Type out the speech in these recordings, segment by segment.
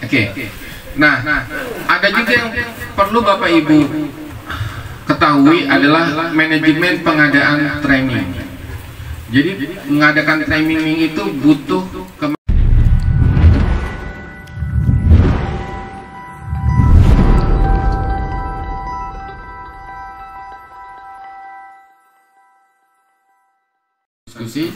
Oke. Nah, ada juga yang perlu Bapak Ibu ketahui adalah manajemen pengadaan training. Jadi mengadakan training itu butuh diskusi,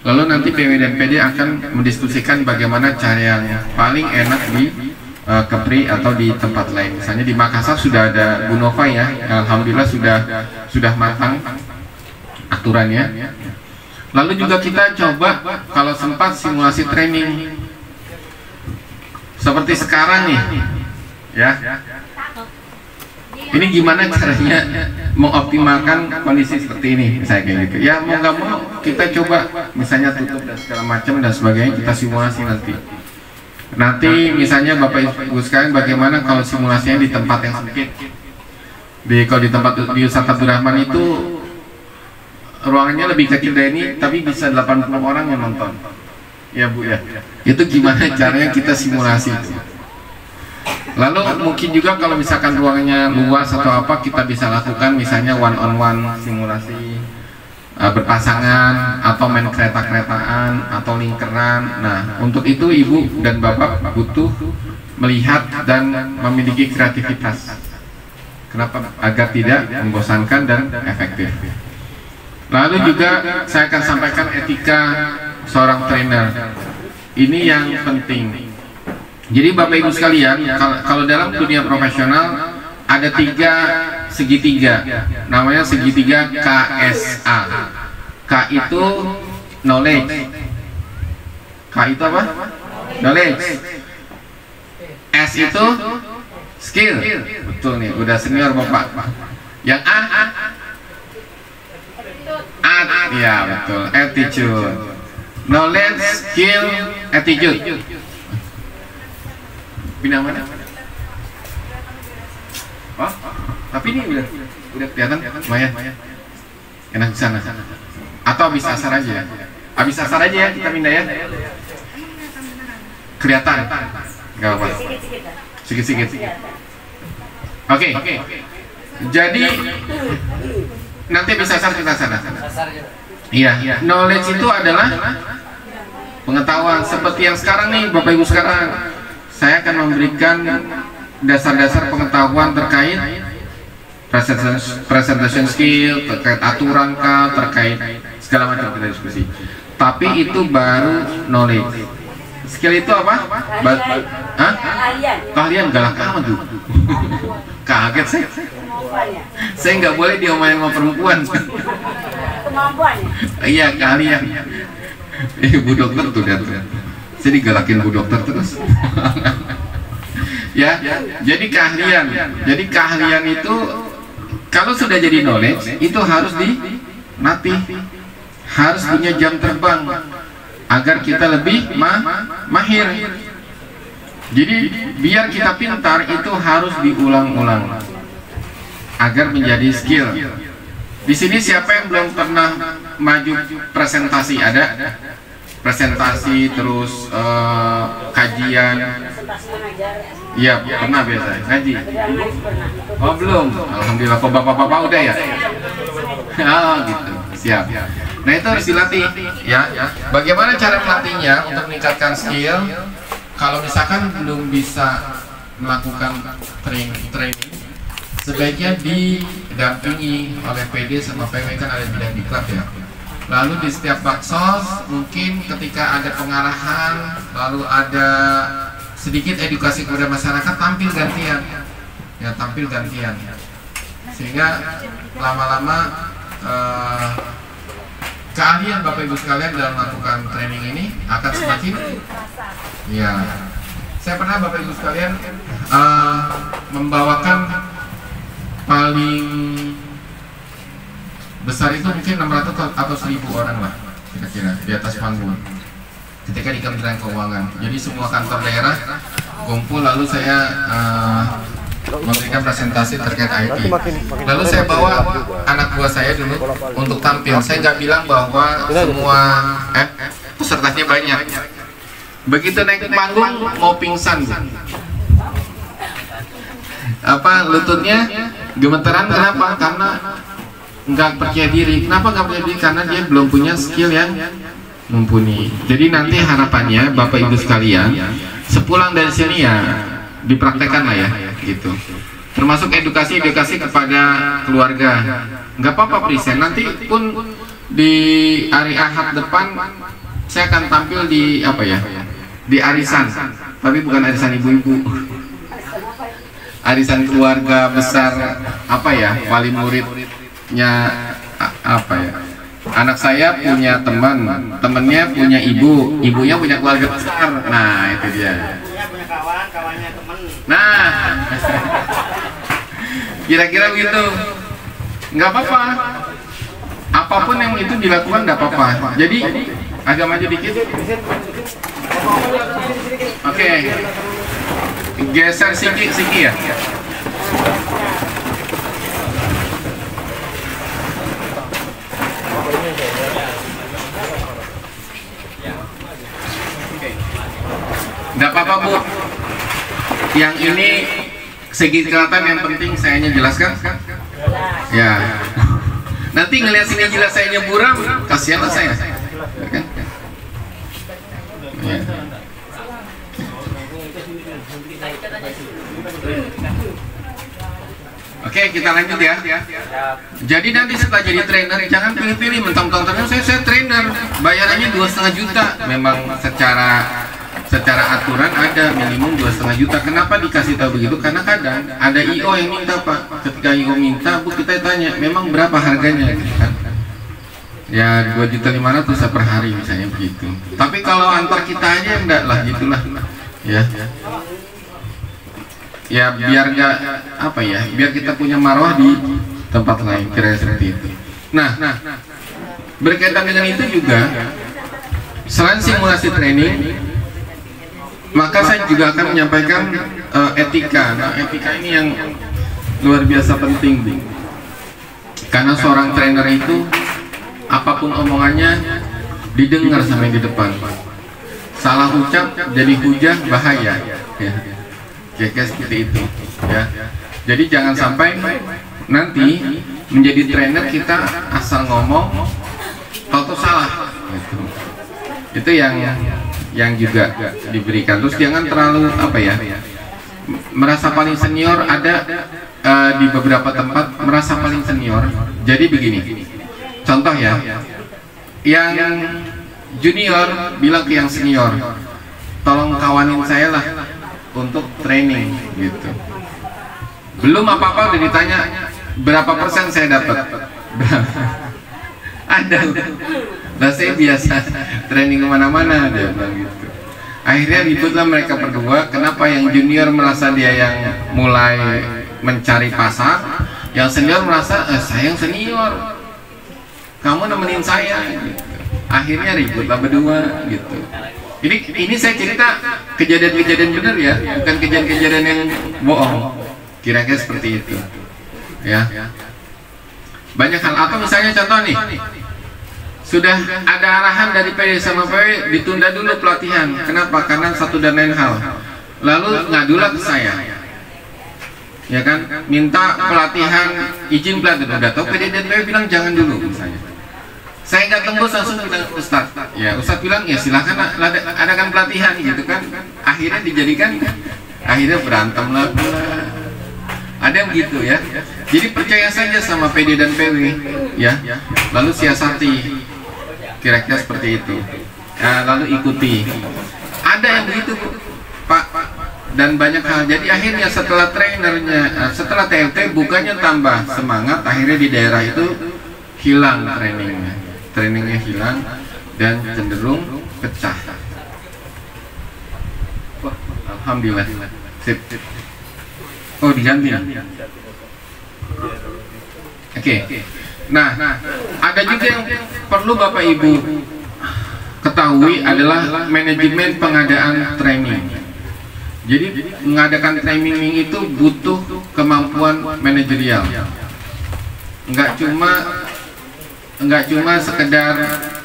lalu nanti PW dan PD akan mendiskusikan bagaimana cara yang paling enak di Kepri atau di tempat lain. Misalnya di Makassar sudah ada Bu Nova ya, alhamdulillah sudah matang aturannya. Lalu juga kita coba kalau sempat simulasi training seperti sekarang nih ya. Ini gimana caranya mengoptimalkan kondisi seperti ini, misalnya kayak gitu. Ya mau nggak mau kita coba, misalnya tutup dan segala macam dan sebagainya, kita simulasi nanti. Misalnya Bapak Ibu sekalian, bagaimana kalau simulasinya di tempat yang sempit? Kalau di tempat di Ustadz Abdurrahman itu ruangannya lebih kecil dari ini, tapi bisa 80 orang yang nonton. Ya Bu ya. Itu gimana caranya kita simulasi itu? Lalu mungkin juga kalau misalkan ruangannya luas atau apa, kita bisa lakukan misalnya one on one simulasi berpasangan atau main kereta-keretaan atau lingkaran. Nah, untuk itu Ibu dan Bapak butuh melihat dan memiliki kreativitas. Kenapa? Agar tidak membosankan dan efektif. Lalu juga saya akan sampaikan etika seorang trainer. Ini yang penting. Jadi Bapak Ibu sekalian, kalau dalam dunia profesional ada 3 segitiga, namanya segitiga KSA. K itu knowledge. K itu apa? Knowledge. S itu skill. Betul nih, udah senior Bapak. Yang A? Ya betul, attitude. Knowledge, skill, attitude. Pindah mana? Oh, tapi ini udah kelihatan, lumayan. Enak di sana. Atau habis asar aja ya? Habis asar aja ya, kita pindah ya. Kelihatan? Gak apa-apa. Sikit-sikit. Oke. Jadi nanti habis asar kita sana. Iya. Knowledge itu adalah pengetahuan. Seperti yang sekarang nih, Bapak Ibu sekarang. Saya akan memberikan dasar-dasar pengetahuan terkait presentation skill, terkait aturan kah, terkait segala macam kita diskusi. Tapi itu baru knowledge. Skill itu apa? Keahlian galak amat tuh. Kaget saya. Saya nggak boleh diomelin sama perempuan. Kemampuan. Iya, keahlian. Bu dokter tuh dia tuh. Saya digalakin Bu dokter terus. Ya, jadi keahlian. Jadi keahlian itu kalau sudah jadi knowledge itu harus dilatih, harus punya jam terbang agar kita lebih mahir. Jadi biar kita pintar itu harus diulang-ulang agar menjadi skill. Di sini siapa yang belum pernah maju presentasi? Ada? Presentasi terus kajian. Iya, pernah biasa ngaji. Oh belum, alhamdulillah. Kok bapak-bapak udah ya? Oh gitu, siap. Nah itu harus dilatih ya. Bagaimana cara melatihnya untuk meningkatkan skill? Kalau misalkan belum bisa melakukan training, sebaiknya didampingi oleh PD sama PW, kan ada bidang diklat ya. Lalu di setiap baksos mungkin ketika ada pengarahan, lalu ada sedikit edukasi kepada masyarakat, tampil gantian ya, tampil gantian, sehingga lama-lama keahlian Bapak Ibu sekalian dalam melakukan training ini akan semakin ya. Saya pernah Bapak Ibu sekalian membawakan paling besar itu mungkin 600 atau 1000 orang lah kira-kira di atas panggung ketika di Kementerian Keuangan. Jadi semua kantor daerah kumpul, lalu saya memberikan presentasi terkait IT. Lalu saya bawa anak buah saya dulu untuk tampil. Saya nggak bilang bahwa semua pesertanya banyak. Begitu naik ke panggung mau pingsan, Bu. Apa lututnya gemeteran? Kenapa? Karena nggak percaya diri. Kenapa nggak percaya diri? Karena dia belum punya skill yang mumpuni. Jadi nanti harapannya Bapak Ibu sekalian, sepulang dari sini ya dipraktekkan lah ya, gitu. Termasuk edukasi kepada keluarga. Nggak apa-apa present. Nanti pun di hari Ahad depan saya akan tampil di apa ya? Di arisan, tapi bukan arisan ibu-ibu. Arisan keluarga besar apa ya? Wali muridnya apa ya? Anak saya punya teman, temennya punya ibu, ibunya punya keluarga besar. Nah, itu dia. Punya kawan, kawannya temen. Nah, kira-kira begitu. Nggak apa-apa. Apapun yang itu dilakukan nggak apa-apa. Jadi agak maju dikit. Oke. Geser siki ya. Nggak apa-apa, Bu. Yang ini segi kelihatan, yang penting sayanya jelaskan. Ya. Nanti ngelihat sini jelas sayanya buram, kasihanlah saya. Kan? Ya. Oke, kita lanjut ya. Jadi nanti setelah jadi trainer, jangan pilih-pilih mentang-mentang trainer. Saya trainer, bayarannya 2,5 juta. Memang secara aturan ada minimum 2,5 juta. Kenapa dikasih tahu begitu? Karena kadang ada IO yang minta, Pak. Ketika IO minta, Bu, kita tanya, memang berapa harganya? Kan? Ya 2.500.000 per hari misalnya begitu. Tapi kalau antar kita aja enggak lah, gitulah. Ya biar nggak apa ya, biar kita punya marwah di tempat lain, kira seperti itu. Nah, berkaitan dengan itu juga, selain simulasi training, maka saya juga akan menyampaikan etika. Nah, etika ini yang luar biasa penting, karena seorang trainer itu apapun omongannya didengar sampai di depan. Salah ucap jadi hujah, bahaya. Ya. Kayak seperti itu ya. Jadi jangan sampai nanti menjadi trainer kita asal ngomong tahu salah gitu. Itu yang juga diberikan. Terus jangan terlalu apa ya, merasa paling senior. Ada di beberapa tempat merasa paling senior. Jadi begini, contoh ya, yang junior bilang ke yang senior, tolong kawanin saya lah untuk training gitu. Belum apa-apa udah ditanya berapa persen saya dapat. Ada. Nah, saya biasa training kemana-mana, dia bilang gitu. Akhirnya ributlah mereka berdua. Kenapa yang junior merasa dia yang mulai mencari pasar, yang senior merasa saya yang senior, kamu nemenin saya gitu. Akhirnya ributlah berdua gitu. Ini saya cerita kejadian-kejadian benar ya, bukan kejadian-kejadian yang bohong. Kira-kira seperti itu, ya. Banyak hal. Atau misalnya contoh nih, sudah ada arahan dari PD sama PW ditunda dulu pelatihan. Kenapa? Karena satu dan lain hal. Lalu ngadulah ke saya, ya kan? Minta pelatihan, izin pelatihan. Udah tahu PD dan PW bilang jangan dulu misalnya. Saya nggak tembus langsung bilang Ustadz, ya Ustadz bilang ya silahkan adakan pelatihan gitu kan. Akhirnya dijadikan, akhirnya berantem lah. Ada yang begitu ya. Jadi percaya saja sama PD dan PW ya, lalu siasati, kira-kira seperti itu. Lalu ikuti. Ada yang begitu, Pak, dan banyak hal. Jadi akhirnya setelah trainernya, setelah TLT bukannya tambah semangat, akhirnya di daerah itu hilang trainingnya hilang dan cenderung pecah. Wah, alhamdulillah. Sip. Oh, diganti ya. Oke. Nah, ada juga yang perlu Bapak Ibu ketahui adalah manajemen pengadaan training. Jadi mengadakan training itu butuh kemampuan manajerial. Enggak cuma sekedar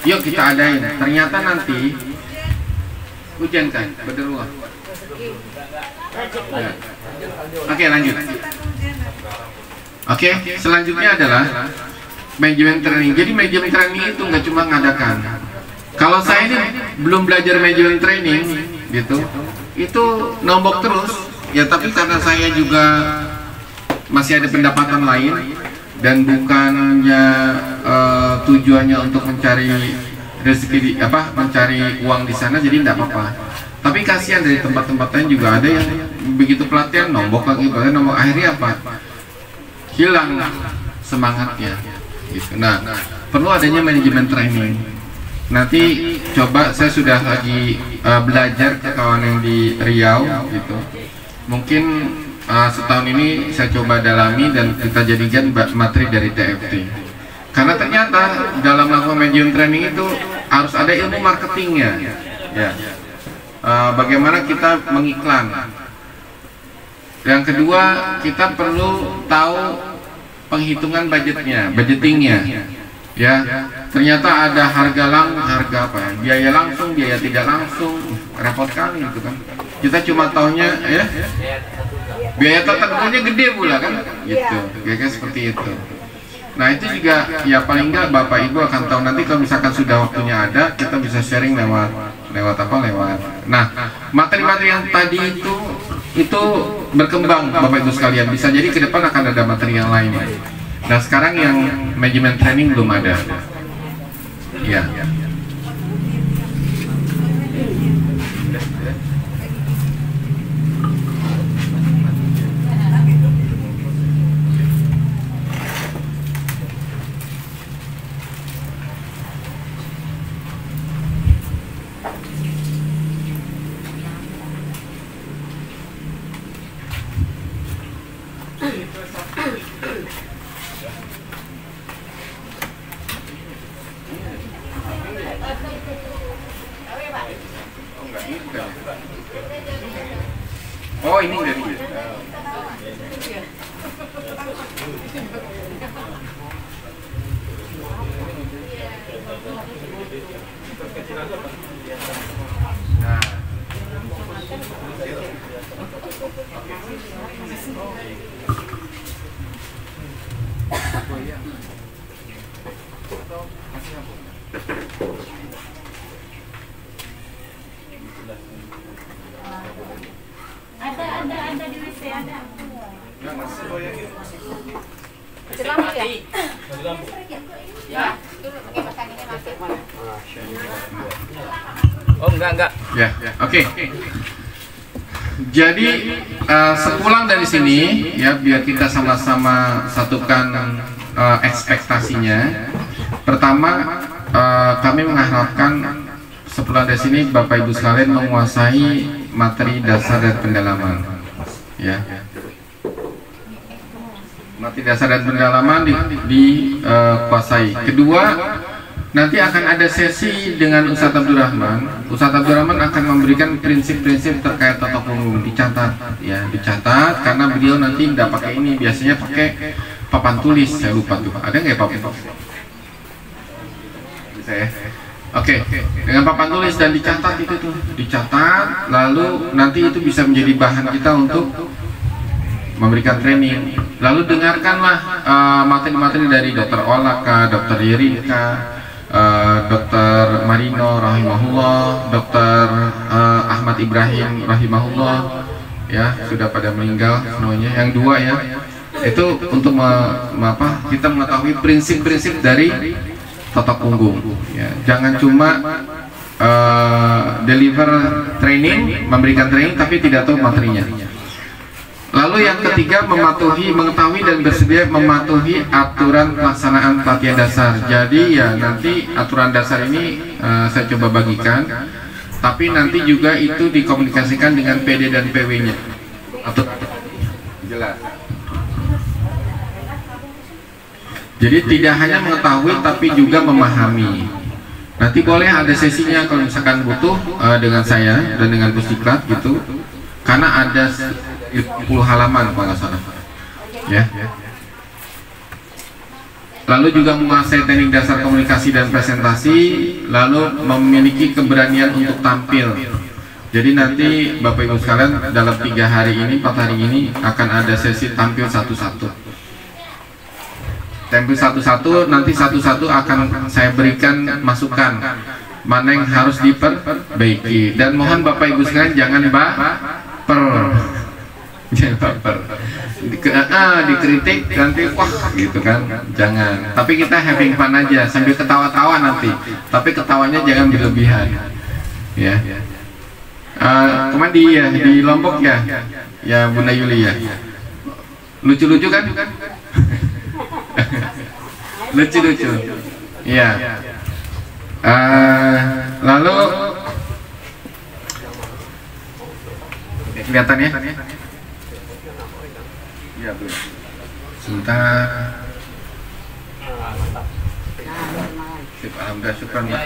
yuk kita adain. Ternyata nanti Hujan kan? Betul. Ya. Oke, lanjut. Oke, selanjutnya adalah manajemen training. Jadi manajemen training itu nggak cuma ngadakan. Kalau saya ini belum belajar manajemen training, gitu, itu nombok terus. Ya, tapi karena saya juga masih ada pendapatan lain dan bukannya tujuannya untuk mencari rezeki mencari uang di sana, jadi tidak apa-apa. Tapi kasihan dari tempat-tempat lain juga ada yang begitu pelatihan nombok lagi, nombok, akhirnya apa? Hilang semangatnya. Gitu. Nah, perlu adanya manajemen training. Nanti coba, saya sudah lagi belajar ke kawan yang di Riau, gitu. Mungkin setahun ini saya coba dalami dan kita jadikan materi dari TFT. Karena ternyata dalam melakukan manajemen training itu harus ada ilmu marketingnya, ya. Bagaimana kita mengiklan. Yang kedua, kita perlu tahu penghitungan budgetingnya, ya. Ternyata ada harga apa ya? Biaya langsung, biaya tidak langsung, repot kali itu kan. Kita cuma taunya, ya, biaya tertentunya gede pula kan, gitu. Kayak seperti itu. Nah, itu juga ya paling enggak Bapak Ibu akan tahu nanti kalau misalkan sudah waktunya ada, kita bisa sharing lewat. Nah, materi-materi yang tadi itu berkembang Bapak Ibu sekalian. Bisa jadi ke depan akan ada materi yang lain. Nah, sekarang yang manajemen training belum ada. Ya. Oh, ini dari ada di WC ada. Ya, dulu pakai makan ini masih. Oh, enggak. Ya, oke. Jadi sepulang dari sini ya, biar kita sama-sama satukan ekspektasinya. Pertama, kami mengharapkan sepulang dari sini Bapak Ibu sekalian menguasai materi dasar dan pendalaman. Ya. Materi dasar dan pendalaman dikuasai. Kedua, nanti akan ada sesi dengan Ustadz Abdul Rahman. Ustadz Abdul Rahman akan memberikan prinsip-prinsip terkait tata punggung, dicatat, ya, dicatat karena beliau nanti tidak pakai ini, biasanya pakai papan tulis. Saya lupa tuh, ada nggak ya papan tulis? Bisa ya? Oke, dengan papan tulis dan dicatat itu tuh, dicatat, lalu nanti itu bisa menjadi bahan kita untuk memberikan training. Lalu dengarkanlah materi-materi dari Dr. Olaka, Dr. Yerinka, Dr. Marino rahimahullah, Dr. Ahmad Ibrahim rahimahullah, ya, sudah pada meninggal semuanya. Yang dua ya, itu untuk kita mengetahui prinsip-prinsip dari tata punggung. Ya, jangan cuma deliver training, memberikan training tapi tidak tahu materinya. Lalu yang ketiga, mengetahui dan bersedia mematuhi aturan pelaksanaan pelatihan dasar. Jadi ya nanti aturan dasar ini saya coba bagikan, tapi nanti juga itu dikomunikasikan dengan PD dan PW-nya. Jelas. Jadi tidak hanya mengetahui tapi juga memahami. Nanti boleh ada sesinya kalau misalkan butuh dengan saya dan dengan Pusdiklat gitu, karena ada 10 halaman kalau salah, ya. Lalu juga menguasai teknik dasar komunikasi dan presentasi, lalu memiliki keberanian untuk tampil. Jadi nanti Bapak Ibu sekalian dalam 3 hari ini, 4 hari ini akan ada sesi tampil satu-satu. Tampil satu-satu, nanti satu-satu akan saya berikan masukan mana yang harus diperbaiki. Dan mohon Bapak Ibu sekalian jangan baper. Jangan baper. Dikritik nanti wah gitu kan. Jangan. Tapi kita having fun aja sambil ketawa-tawa nanti. Tapi ketawanya jangan berlebihan. Ya. Kemarin di Lombok ya Bunda Yuli ya, lucu-lucu kan, lucu-lucu, ya. Lalu kelihatan ya, ya belum, sebentar. Alhamdulillah, syukur Mbak.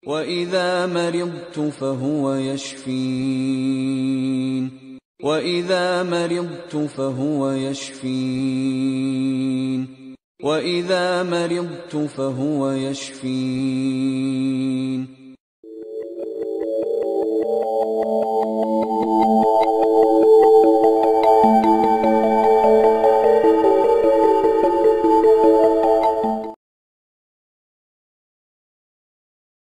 وإذا مرضت فهو يشفين وإذا مرضت فهو يشفين وإذا مرضت فهو يشفين